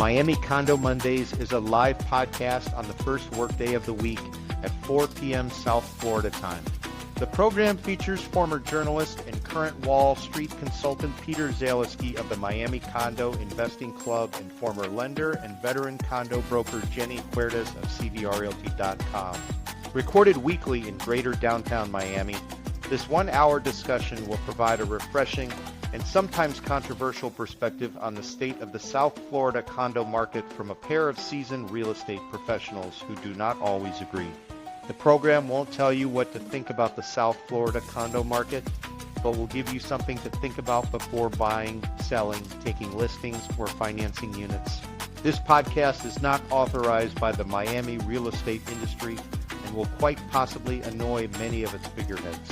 Miami Condo Mondays is a live podcast on the first workday of the week at 4 p.m. South Florida time. The program features former journalist and current Wall Street consultant Peter Zaleski of the Miami Condo Investing Club and former lender and veteran condo broker Jenny Huertas of CVRRealty.com. Recorded weekly in greater downtown Miami, this 1-hour discussion will provide a refreshing and sometimes controversial perspective on the state of the South Florida condo market from a pair of seasoned real estate professionals who do not always agree. The program won't tell you what to think about the South Florida condo market, but will give you something to think about before buying, selling, taking listings, or financing units. This podcast is not authorized by the Miami real estate industry and will quite possibly annoy many of its figureheads.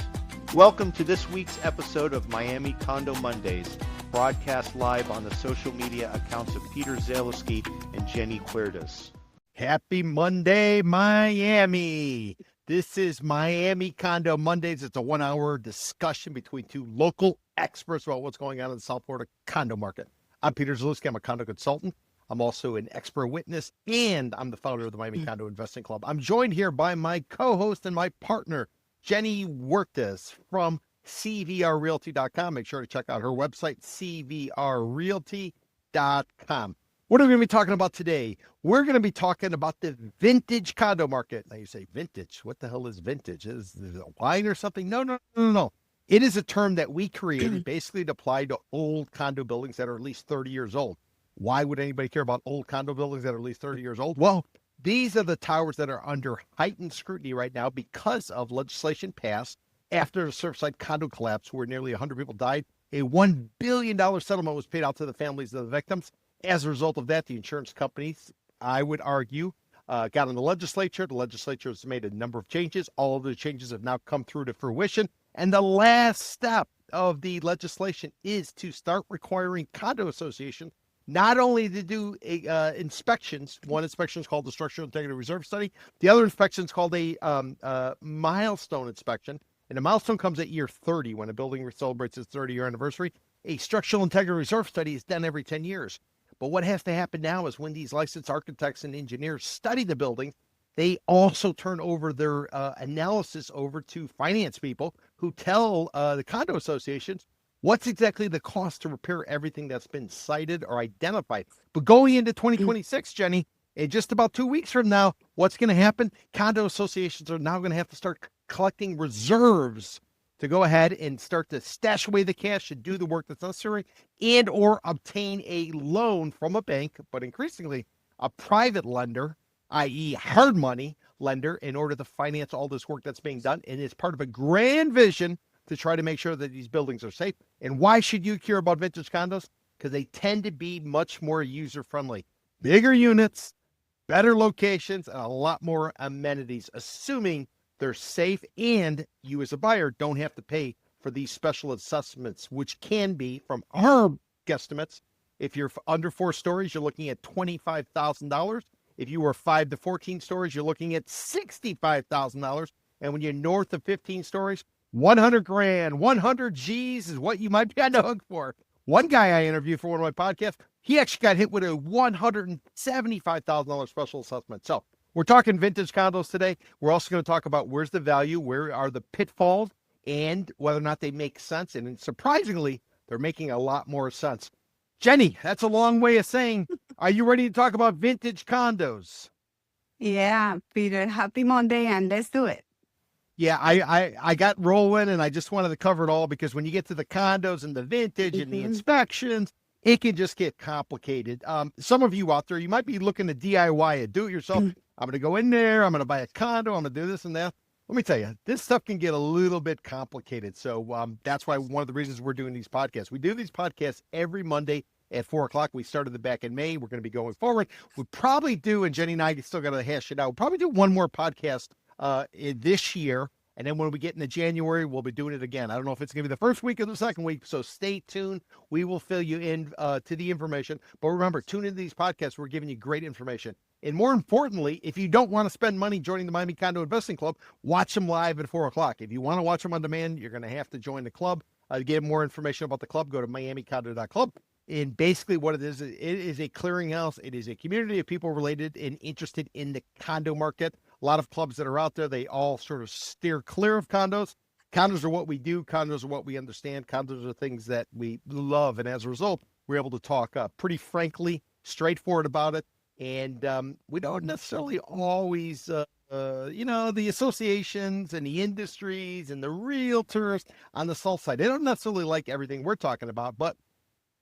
Welcome to this week's episode of Miami Condo Mondays, broadcast live on the social media accounts of Peter Zaleski and Jenny Huertas. Happy Monday, Miami. This is Miami Condo Mondays. It's a 1-hour discussion between two local experts about what's going on in the South Florida condo market. I'm Peter Zaleski. I'm a condo consultant. I'm also an expert witness, and I'm the founder of the Miami Condo Investing Club. I'm joined here by my co-host and my partner, Jenny Huertas from CVRRealty.com. Make sure to check out her website, CVRRealty.com. What are we going to be talking about today? We're going to be talking about the vintage condo market. Now you say vintage. What the hell is vintage? Is it a wine or something? No. It is a term that we created basically to apply to old condo buildings that are at least 30 years old. Why would anybody care about old condo buildings that are at least 30 years old? Well, these are the towers that are under heightened scrutiny right now because of legislation passed after the Surfside condo collapse where nearly 100 people died. A $1 billion settlement was paid out to the families of the victims. As a result of that, the insurance companies, I would argue, got in the legislature. The legislature has made a number of changes. All of the changes have now come through to fruition. And the last step of the legislation is to start requiring condo associations not only to do inspections. One inspection is called the Structural Integrity Reserve Study. The other inspection is called a milestone inspection. And a milestone comes at year 30 when a building celebrates its 30-year anniversary. A Structural Integrity Reserve Study is done every 10 years. But what has to happen now is when these licensed architects and engineers study the building, they also turn over their analysis over to finance people who tell the condo associations what's exactly the cost to repair everything that's been cited or identified. But going into 2026, Jenny, in just about 2 weeks from now, what's going to happen? Condo associations are now going to have to start collecting reserves to go ahead and start to stash away the cash and do the work that's necessary and or obtain a loan from a bank, but increasingly a private lender, i.e. hard money lender, in order to finance all this work that's being done. And it's part of a grand vision to try to make sure that these buildings are safe. And why should you care about vintage condos? Because they tend to be much more user-friendly. Bigger units, better locations, and a lot more amenities, assuming they're safe and you as a buyer don't have to pay for these special assessments, which can be, from our guesstimates, if you're under 4 stories, you're looking at $25,000. If you were 5 to 14 stories, you're looking at $65,000. And when you're north of 15 stories, 100 grand, 100 G's is what you might be on the hook for. One guy I interviewed for one of my podcasts, he actually got hit with a $175,000 special assessment. So we're talking vintage condos today. We're also going to talk about where's the value, where are the pitfalls, and whether or not they make sense. And surprisingly, they're making a lot more sense. Jenny, that's a long way of saying, are you ready to talk about vintage condos? Yeah, Peter, happy Monday, and let's do it. Yeah, I got rolling, and I just wanted to cover it all because when you get to the condos and the vintage and the inspections, it can just get complicated. Some of you out there, you might be looking to DIY it, do it yourself. I'm going to go in there. I'm going to buy a condo. I'm going to do this and that. Let me tell you, this stuff can get a little bit complicated. So that's why one of the reasons we're doing these podcasts. We do these podcasts every Monday at 4 o'clock. We started them back in May. We're going to be going forward. We'll probably do, and Jenny and I still got to hash it out, we'll probably do one more podcast this year. And then when we get into January, we'll be doing it again. I don't know if it's going to be the first week or the second week, so stay tuned. We will fill you in to the information. But remember, tune into these podcasts. We're giving you great information. And more importantly, if you don't want to spend money joining the Miami Condo Investing Club, watch them live at 4 o'clock. If you want to watch them on demand, you're going to have to join the club. To get more information about the club, go to miamicondo.club. And basically what it is a clearinghouse. It is a community of people related and interested in the condo market. A lot of clubs that are out there, they all sort of steer clear of condos. Condos are what we do. Condos are what we understand. Condos are things that we love. And as a result, we're able to talk pretty frankly, straightforward about it. And we don't necessarily always, the associations and the industries and the realtors on the sell side, they don't necessarily like everything we're talking about, but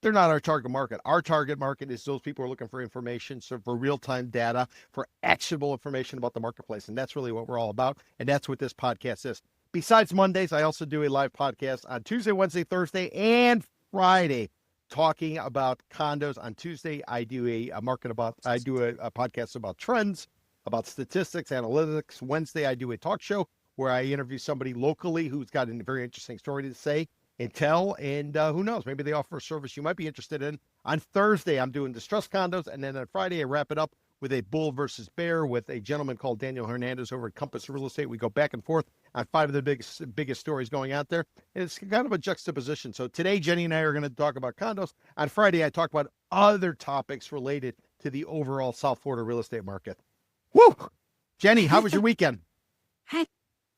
they're not our target market. Our target market is those people who are looking for information, so for real-time data, for actionable information about the marketplace. And that's really what we're all about. And that's what this podcast is. Besides Mondays, I also do a live podcast on Tuesday, Wednesday, Thursday, and Friday, talking about condos. On Tuesday, I do a podcast about trends, about statistics, analytics. Wednesday, I do a talk show where I interview somebody locally who's got a very interesting story to say and tell, and who knows, maybe they offer a service you might be interested in. On Thursday, I'm doing distressed condos, and then on Friday, I wrap it up with a bull versus bear with a gentleman called Daniel Hernandez over at Compass Real Estate. We go back and forth on 5 of the biggest stories going out there. And it's kind of a juxtaposition. So today, Jenny and I are going to talk about condos. On Friday, I talk about other topics related to the overall South Florida real estate market. Woo! Jenny, how was your weekend?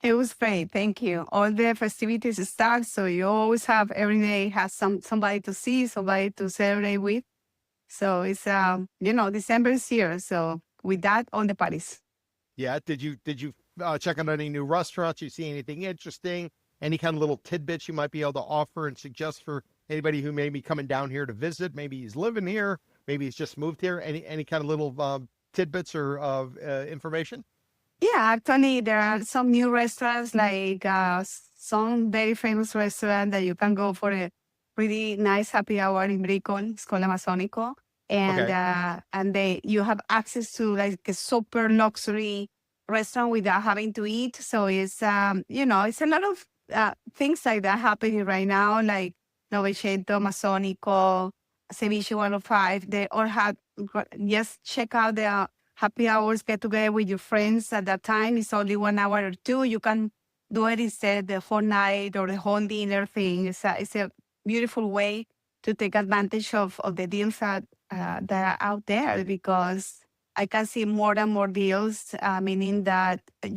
It was great. Thank you. All the festivities start, so you always have every day has somebody to see, somebody to celebrate with. So it's December is here. So with that, on the parties. Yeah. Did you check out any new restaurants? You see anything interesting? Any kind of little tidbits you might be able to offer and suggest for anybody who may be coming down here to visit? Maybe he's living here. Maybe he's just moved here. Any kind of little tidbits or information? Yeah, actually, there are some new restaurants, like some very famous restaurant that you can go for a pretty nice happy hour in Bricon. It's called Amazonico. And Okay. and you have access to like a super luxury restaurant without having to eat. So it's it's a lot of things like that happening right now, like Novecento, Amazonico, Ceviche 105. They all have just check out the happy hours, get together with your friends at that time. It's only 1 hour or two. You can do it instead the whole night or the whole dinner thing. It's a beautiful way to take advantage of the deals that are out there, because I can see more and more deals, meaning that, we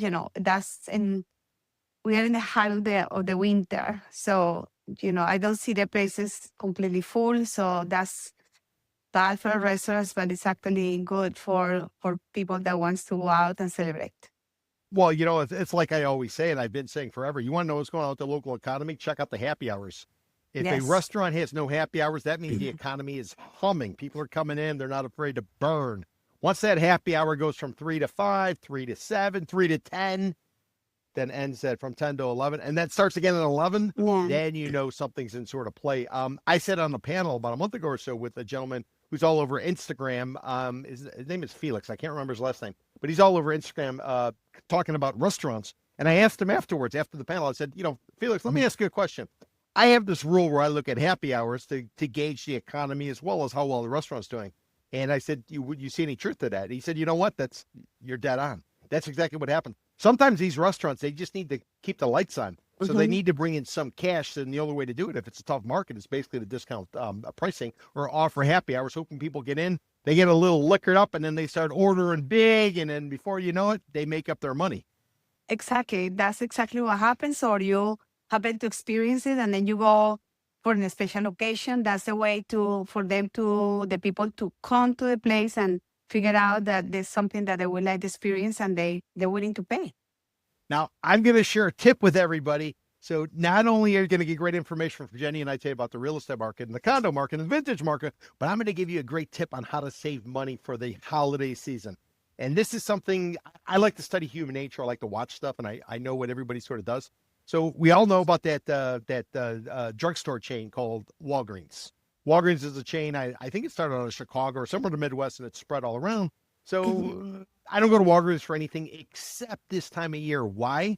are in the height of the winter. So, I don't see the places completely full. So that's bad for restaurants, but it's actually good for people that wants to go out and celebrate. Well, it's like I always say, and I've been saying forever, you want to know what's going on with the local economy? Check out the happy hours. If a Yes. restaurant has no happy hours, that means the economy is humming. People are coming in. They're not afraid to burn. Once that happy hour goes from 3 to 5, 3 to 7, 3 to 10, then ends at from 10 to 11, and that starts again at 11, Yeah. then something's in sort of play. I sat on a panel about a month ago or so with a gentleman who's all over Instagram. His name is Felix. I can't remember his last name, but he's all over Instagram talking about restaurants. And I asked him afterwards, after the panel, I said, Felix, let me ask you a question. I have this rule where I look at happy hours to gauge the economy as well as how well the restaurant's doing. And I said, would you see any truth to that? And he said, you know what? You're dead on. That's exactly what happened. Sometimes these restaurants, they just need to keep the lights on. So they need to bring in some cash. And the only way to do it, if it's a tough market, is basically to discount pricing or offer happy hours, hoping people get in. They get a little liquored up, and then they start ordering big. And then before you know it, they make up their money. Exactly. That's exactly what happens. Or you happen to experience it, and then you go for a special occasion. That's the way for the people to come to the place and figure out that there's something that they would like to experience, and they're willing to pay. Now, I'm going to share a tip with everybody. So not only are you going to get great information from Jenny and I today about the real estate market and the condo market and the vintage market, but I'm going to give you a great tip on how to save money for the holiday season. And this is something I like to study human nature. I like to watch stuff, and I know what everybody sort of does. So we all know about that drugstore chain called Walgreens. Walgreens is a chain. I think it started out of Chicago or somewhere in the Midwest, and it's spread all around. So I don't go to Walgreens for anything except this time of year. Why?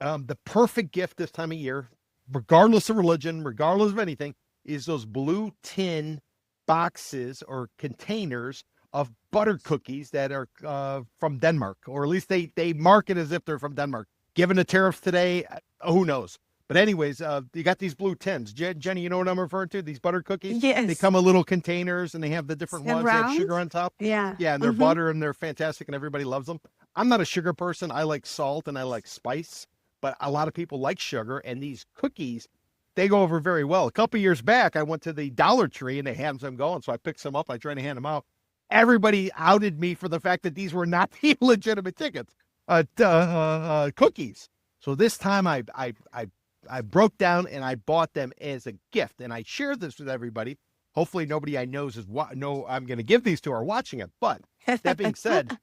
The perfect gift this time of year, regardless of religion, regardless of anything, is those blue tin boxes or containers of butter cookies that are from Denmark, or at least they mark it as if they're from Denmark. Given the tariffs today, who knows? But anyways, you got these blue tins. Jenny, you know what I'm referring to? These butter cookies. They Yes. come in little containers, and they have the different ones. They have Around? sugar on top. Yeah. Yeah, and they're butter, and they're fantastic, and everybody loves them. I'm not a sugar person. I like salt and I like spice, but a lot of people like sugar, and these cookies, they go over very well. A couple years back, I went to the Dollar Tree, and they had them going, so I picked some up. I tried to hand them out. Everybody outed me for the fact that these were not the legitimate tickets, cookies. So this time I broke down and I bought them as a gift, and I shared this with everybody. Hopefully nobody I know I'm going to give these to are watching it. But that being said,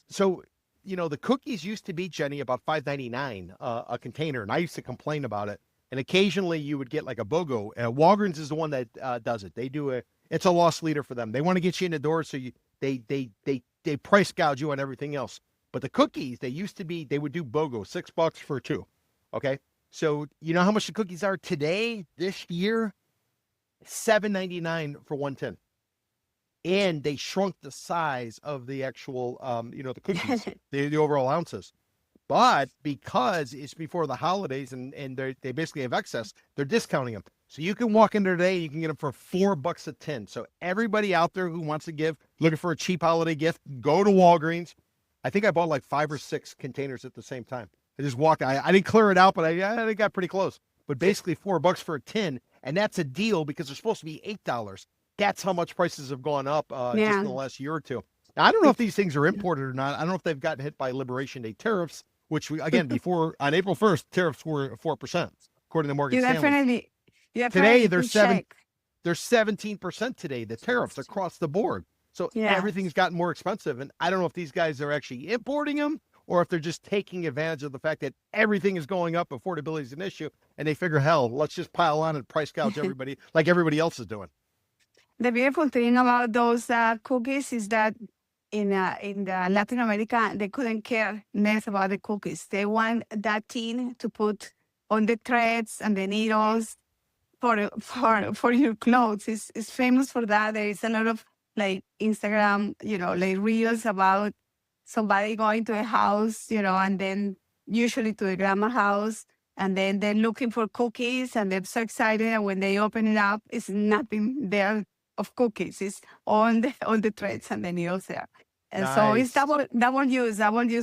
so the cookies used to be, Jenny, about $5.99 a container, and I used to complain about it. And occasionally you would get like a BOGO. Walgreens is the one that does it. It's a loss leader for them. They want to get you in the door, so they price gouge you on everything else. But the cookies, they would do BOGO, $6 for two. Okay. So you know how much the cookies are today, this year? $7.99 for 1 tin. And they shrunk the size of the actual, the cookies, the overall ounces. But because it's before the holidays and they basically have excess, they're discounting them. So you can walk in there today, you can get them for $4 a tin. So everybody out there who wants to looking for a cheap holiday gift, go to Walgreens. I think I bought like 5 or 6 containers at the same time. I just walked. I didn't clear it out, but I got pretty close. But basically $4 for a tin, and that's a deal because they're supposed to be $8. That's how much prices have gone up just in the last year or two. Now, I don't know if these things are imported or not. I don't know if they've gotten hit by Liberation Day tariffs, which before on April 1st, tariffs were 4%, according to Morgan Stanley. Today they're 17% today, the tariffs across the board. So everything's gotten more expensive. And I don't know if these guys are actually importing them or if they're just taking advantage of the fact that everything is going up, affordability is an issue, and they figure, hell, let's just pile on and price gouge everybody like everybody else is doing. The beautiful thing about those cookies is that in Latin America, they couldn't care less about the cookies. They want that tin to put on the threads and the needles for your clothes. It's famous for that. There is a lot of like Instagram, like reels about somebody going to a house, and then usually to a grandma house, and then they're looking for cookies, and they're so excited. And when they open it up, it's nothing there of cookies. It's on the threads and the needles there. And so it's double use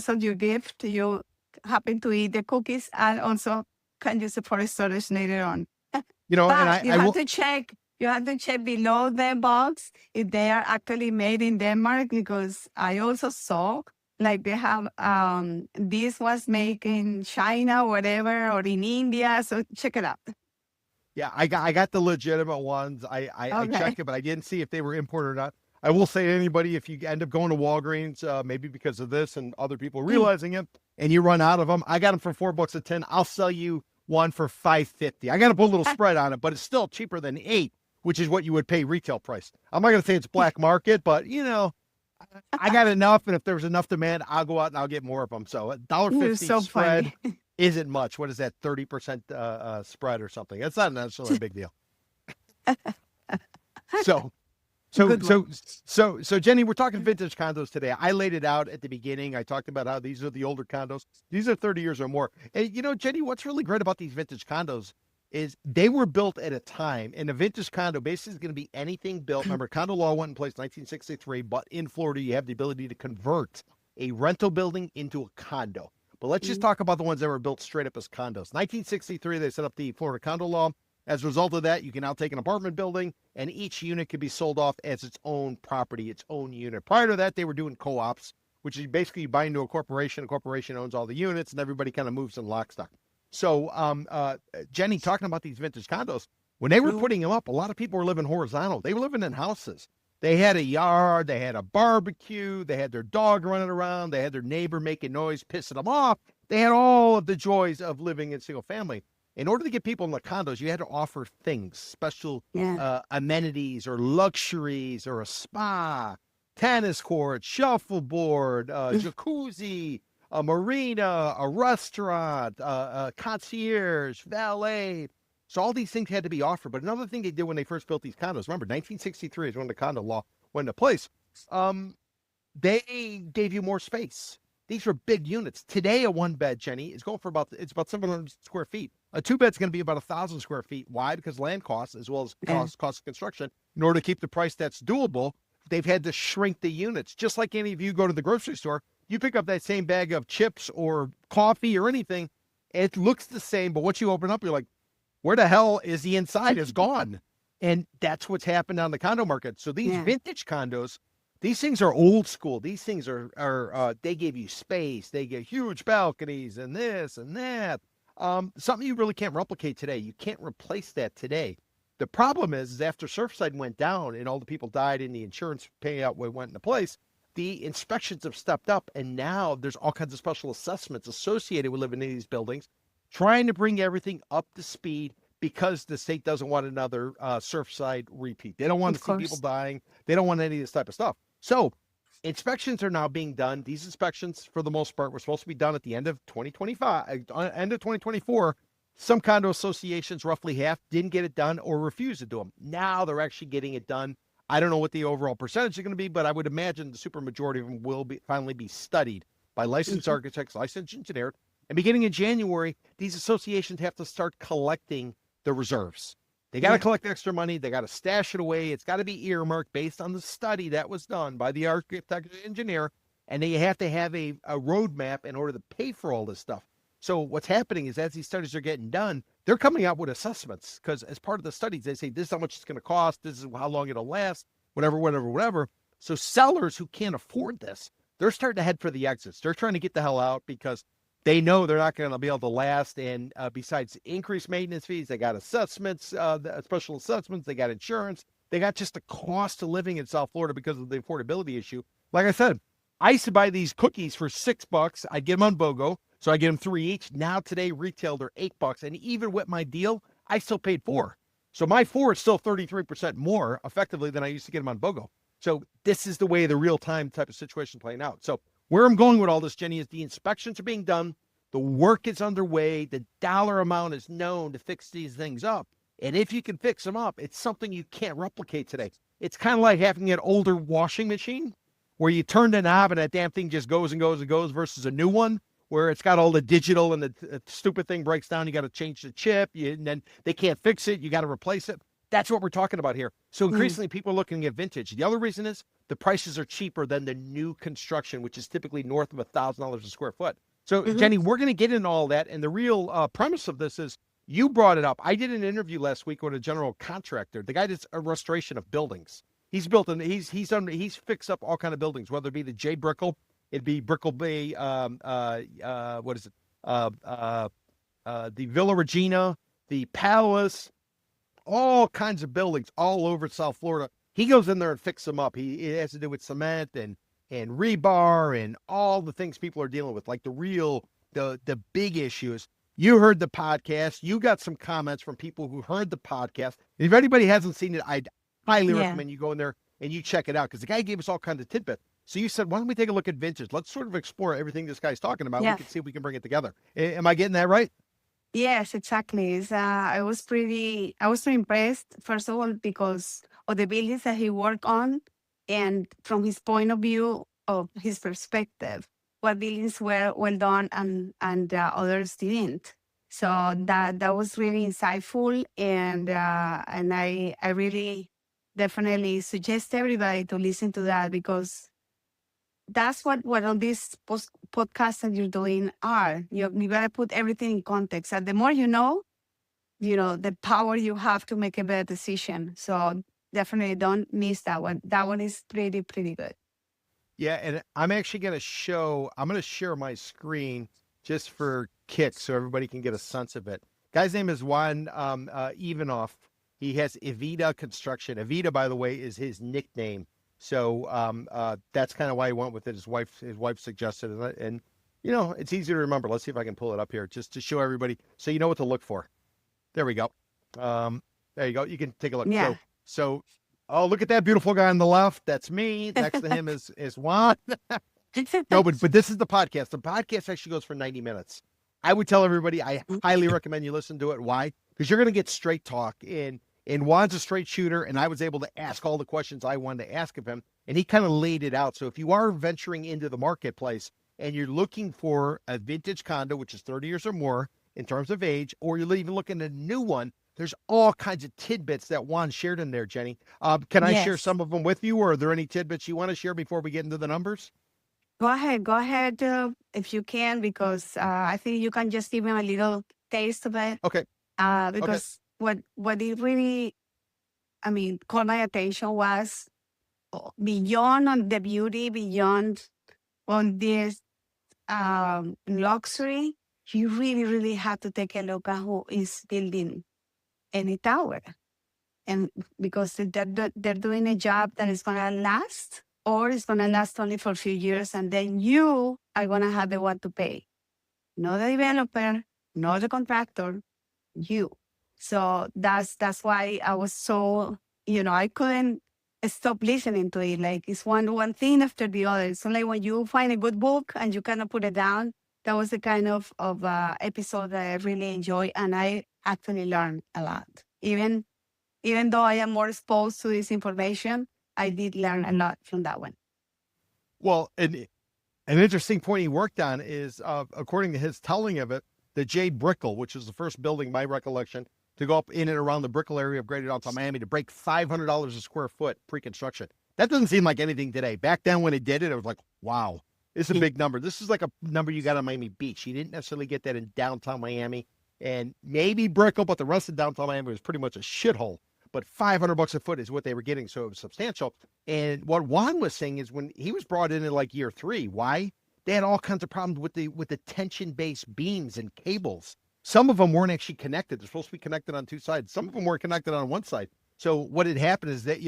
of your gift. You happen to eat the cookies and also can use it for storage later on. But you have to check below the box if they are actually made in Denmark, because I also saw like they have this was made in China, whatever, or in India. So check it out. Yeah, I got the legitimate ones. I checked it, but I didn't see if they were imported or not. I will say to anybody, if you end up going to Walgreens, maybe because of this and other people realizing it, and you run out of them, I got them for $4 a tin. I'll sell you one for $5.50. I got to put a little spread on it, but it's still cheaper than $8, which is what you would pay retail price. I'm not going to say it's black market, but I got enough, and if there's enough demand, I'll go out and I'll get more of them. So $1.50 spread isn't much. What is that? 30% spread or something? It's not necessarily a big deal. So Jenny, we're talking vintage condos today. I laid it out at the beginning. I talked about how these are the older condos. These are 30 years or more. And Jenny, what's really great about these vintage condos is they were built at a time, and a vintage condo basically is going to be anything built. Remember, condo law went in place in 1963, but in Florida, you have the ability to convert a rental building into a condo. But let's just talk about the ones that were built straight up as condos. 1963, they set up the Florida condo law. As a result of that, you can now take an apartment building, and each unit can be sold off as its own property, its own unit. Prior to that, they were doing co-ops, which is basically you buy into a corporation. A corporation owns all the units, and everybody kind of moves in lockstep. So, Jenny, talking about these vintage condos, when they were putting them up, a lot of people were living horizontal. They were living in houses. They had a yard, they had a barbecue, they had their dog running around, they had their neighbor making noise, pissing them off. They had all of the joys of living in single family. In order to get people in the condos, you had to offer things, special amenities or luxuries or a spa, tennis court, shuffleboard, jacuzzi, a marina, a restaurant, a concierge, valet. So all these things had to be offered. But another thing they did when they first built these condos, remember, 1963 is when the condo law went into place. They gave you more space. These were big units. Today, a one bed, Jenny, is going for about 700 square feet. A 2-bed's going to be about 1,000 square feet. Why? Because land costs, as well as cost of construction, in order to keep the price that's doable, they've had to shrink the units. Just like any of you go to the grocery store, you pick up that same bag of chips or coffee or anything, it looks the same, but once you open up, you're like, where the hell is the inside? It's gone. And that's what's happened on the condo market. So these vintage condos, these things are old school. These things are they give you space. They get huge balconies and this and that. Something you really can't replicate today. You can't replace that today. The problem is after Surfside went down and all the people died and the insurance payout went into place, the inspections have stepped up, and now there's all kinds of special assessments associated with living in these buildings, trying to bring everything up to speed because the state doesn't want another Surfside repeat. They don't want to see people dying. They don't want any of this type of stuff. So inspections are now being done. These inspections, for the most part, were supposed to be done at the end of 2025, end of 2024. Some condo associations, roughly half, didn't get it done or refused to do them. Now they're actually getting it done. I don't know what the overall percentage is going to be, but I would imagine the super majority of them will finally be studied by licensed architects, licensed engineers. And beginning in January, these associations have to start collecting the reserves. They got to collect extra money. They got to stash it away. It's got to be earmarked based on the study that was done by the architect and engineer. And they have to have a roadmap in order to pay for all this stuff. So what's happening is as these studies are getting done, they're coming out with assessments because as part of the studies, they say, this is how much it's going to cost. This is how long it'll last, whatever. So sellers who can't afford this, they're starting to head for the exits. They're trying to get the hell out because they know they're not going to be able to last. And besides increased maintenance fees, they got assessments, special assessments, they got insurance. They got just the cost of living in South Florida because of the affordability issue. Like I said, I used to buy these cookies for $6. I'd get them on BOGO. So I get them 3 each. Now today, retail, they're $8. And even with my deal, I still paid $4. So my $4 is still 33% more effectively than I used to get them on BOGO. So this is the way the real-time type of situation playing out. So where I'm going with all this, Jenny, is the inspections are being done. The work is underway. The dollar amount is known to fix these things up. And if you can fix them up, it's something you can't replicate today. It's kind of like having an older washing machine where you turn the knob and that damn thing just goes and goes and goes versus a new one where it's got all the digital and the stupid thing breaks down. You got to change the chip and then they can't fix it. You got to replace it. That's what we're talking about here. So increasingly people are looking at vintage. The other reason is the prices are cheaper than the new construction, which is typically north of $1,000 a square foot. So Jenny, we're going to get into all that. And the real premise of this is you brought it up. I did an interview last week with a general contractor. The guy does a restoration of buildings. He's built and he's fixed up all kind of buildings, whether it be the J. Brickell, it'd be Brickell Bay, the Villa Regina, the Palace, all kinds of buildings all over South Florida. He goes in there and fixes them up. It has to do with cement and rebar and all the things people are dealing with, like the big issues. You heard the podcast. You got some comments from people who heard the podcast. If anybody hasn't seen it, I'd highly recommend you go in there and you check it out because the guy gave us all kinds of tidbits. So you said, why don't we take a look at vintage? Let's sort of explore everything this guy's talking about. We can see if we can bring it together. Am I getting that right? Yes, exactly. I was pretty impressed, first of all, because of the buildings that he worked on and from his point of view of his perspective, what buildings were well done and others didn't. So that was really insightful. And I really definitely suggest everybody to listen to that because that's what all these podcasts that you're doing are. You got to put everything in context. And the more you know, the power you have to make a better decision. So definitely don't miss that one. That one is pretty good. Yeah, and I'm actually going to share my screen just for kicks so everybody can get a sense of it. Guy's name is Juan Ivanov. He has Evita Construction. Evita, by the way, is his nickname. So that's kind of why he went with it. His wife suggested it. And, it's easy to remember. Let's see if I can pull it up here just to show everybody so you know what to look for. There we go. There you go. You can take a look. Yeah. So oh, look at that beautiful guy on the left. That's me. Next to him is Juan. No, but this is the podcast. The podcast actually goes for 90 minutes. I would tell everybody, I highly recommend you listen to it. Why? Because you're going to get straight talk. And Juan's a straight shooter, and I was able to ask all the questions I wanted to ask of him, and he kind of laid it out. So if you are venturing into the marketplace and you're looking for a vintage condo, which is 30 years or more, in terms of age, or you're even looking at a new one, there's all kinds of tidbits that Juan shared in there, Jenny. Can I share Yes. some of them with you, or are there any tidbits you want to share before we get into the numbers? Go ahead, if you can, because I think you can just give me a little taste of it. Okay. Okay. Because what it really, I mean, caught my attention was beyond on the beauty, beyond on this luxury, you really, really have to take a look at who is building any tower. And because they're doing a job that is going to last, or it's going to last only for a few years, and then you are going to have the one to pay. Not the developer, not the contractor, you. So that's why I was so, I couldn't stop listening to it. Like it's one thing after the other. So like when you find a good book and you kind of put it down, that was the kind of episode that I really enjoy, and I actually learned a lot. Even though I am more exposed to this information, I did learn a lot from that one. Well, an interesting point he worked on is, according to his telling of it, the Jade Brickell, which is the first building, my recollection, to go up in and around the Brickell area of Greater Downtown Miami to break $500 a square foot pre-construction. That doesn't seem like anything today. Back then when it did it, it was like, wow, it's a big number. This is like a number you got on Miami Beach. You didn't necessarily get that in downtown Miami, and maybe Brickell, but the rest of downtown Miami was pretty much a shithole. But $500 a foot is what they were getting, so it was substantial. And what Juan was saying is when he was brought in like year 3, why? They had all kinds of problems with the tension-based beams and cables. Some of them weren't actually connected. They're supposed to be connected on 2 sides. Some of them were connected on 1 side. So what had happened is that,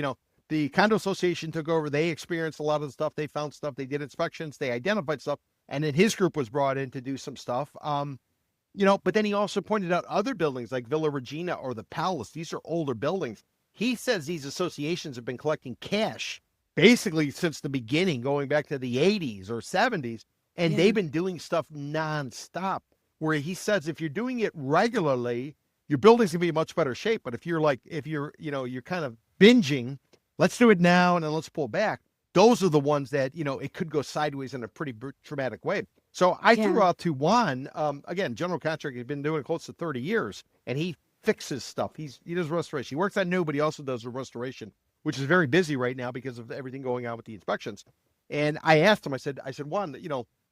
the condo association took over. They experienced a lot of the stuff. They found stuff. They did inspections. They identified stuff. And then his group was brought in to do some stuff. But then he also pointed out other buildings like Villa Regina or the Palace. These are older buildings. He says these associations have been collecting cash basically since the beginning, going back to the 80s or 70s. And they've been doing stuff nonstop, where he says if you're doing it regularly, your building's gonna be in much better shape. But if you're kind of binging, let's do it now and then let's pull back. Those are the ones that, it could go sideways in a pretty dramatic way. So I threw out to Juan, again, general contractor, he's been doing it close to 30 years, and he fixes stuff. He does restoration. He works on new, but he also does the restoration, which is very busy right now because of everything going on with the inspections. And I asked him, I said, Juan,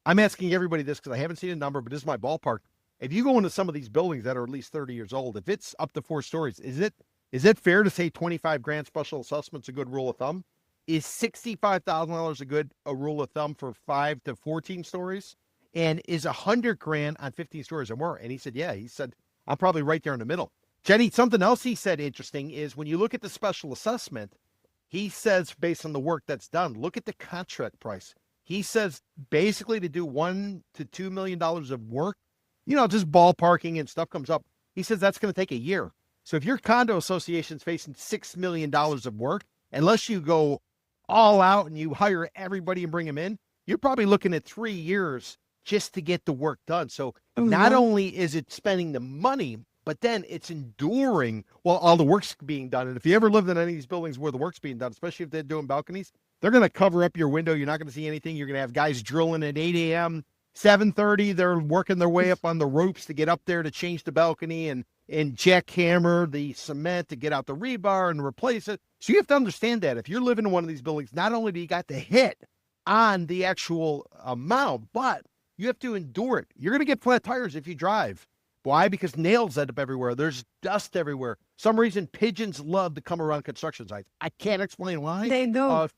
I'm asking everybody this because I haven't seen a number, but this is my ballpark. If you go into some of these buildings that are at least 30 years old, if it's up to 4 stories, is it fair to say 25 grand special assessment's a good rule of thumb? Is $65,000 a rule of thumb for 5 to 14 stories? And is 100 grand on 15 stories or more? And he said, yeah. He said, I'm probably right there in the middle. Jenny, something else he said interesting is when you look at the special assessment, he says based on the work that's done, look at the contract price. He says basically to do $1 to $2 million of work, just ballparking and stuff comes up. He says that's going to take a year. So if your condo association's facing $6 million of work, unless you go all out and you hire everybody and bring them in, you're probably looking at 3 years just to get the work done. So not only is it spending the money, but then it's enduring while all the work's being done. And if you ever lived in any of these buildings where the work's being done, especially if they're doing balconies, they're going to cover up your window. You're not going to see anything. You're going to have guys drilling at 8 a.m., 7:30. They're working their way up on the ropes to get up there to change the balcony and jackhammer the cement to get out the rebar and replace it. So you have to understand that if you're living in one of these buildings, not only do you got the hit on the actual amount, but you have to endure it. You're going to get flat tires if you drive. Why? Because nails end up everywhere. There's dust everywhere. Some reason pigeons love to come around construction sites. I can't explain why. They do.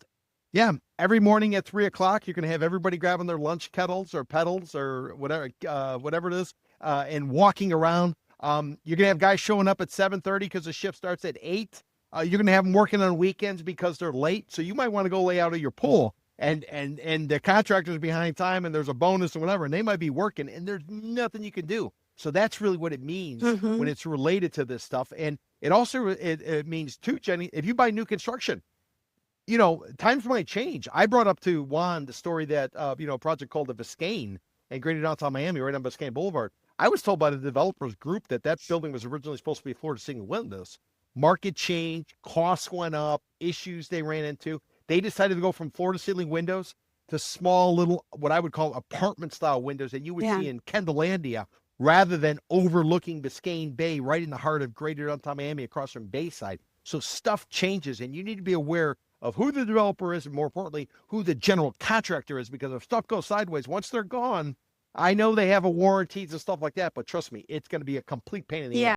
Every morning at 3 o'clock, you're going to have everybody grabbing their lunch kettles or pedals or whatever it is, and walking around. You're going to have guys showing up at 7:30 because the shift starts at 8. You're going to have them working on weekends because they're late. So you might want to go lay out of your pool. And the contractor's behind time and there's a bonus or whatever, and they might be working and there's nothing you can do. So that's really what it means when it's related to this stuff. And it also, it means too, Jenny, if you buy new construction, times might change. I brought up to Juan the story that, a project called the Biscayne in Greater Downtown Miami, right on Biscayne Boulevard. I was told by the developers group that building was originally supposed to be floor to ceiling windows. Market change, costs went up, issues they ran into. They decided to go from floor to ceiling windows to small little, what I would call apartment style windows that you would see in Kendallandia rather than overlooking Biscayne Bay right in the heart of greater downtown Miami across from Bayside. So stuff changes, and you need to be aware of who the developer is, and more importantly, who the general contractor is, because if stuff goes sideways, once they're gone, I know they have a warranties and stuff like that, but trust me, it's going to be a complete pain in the ass.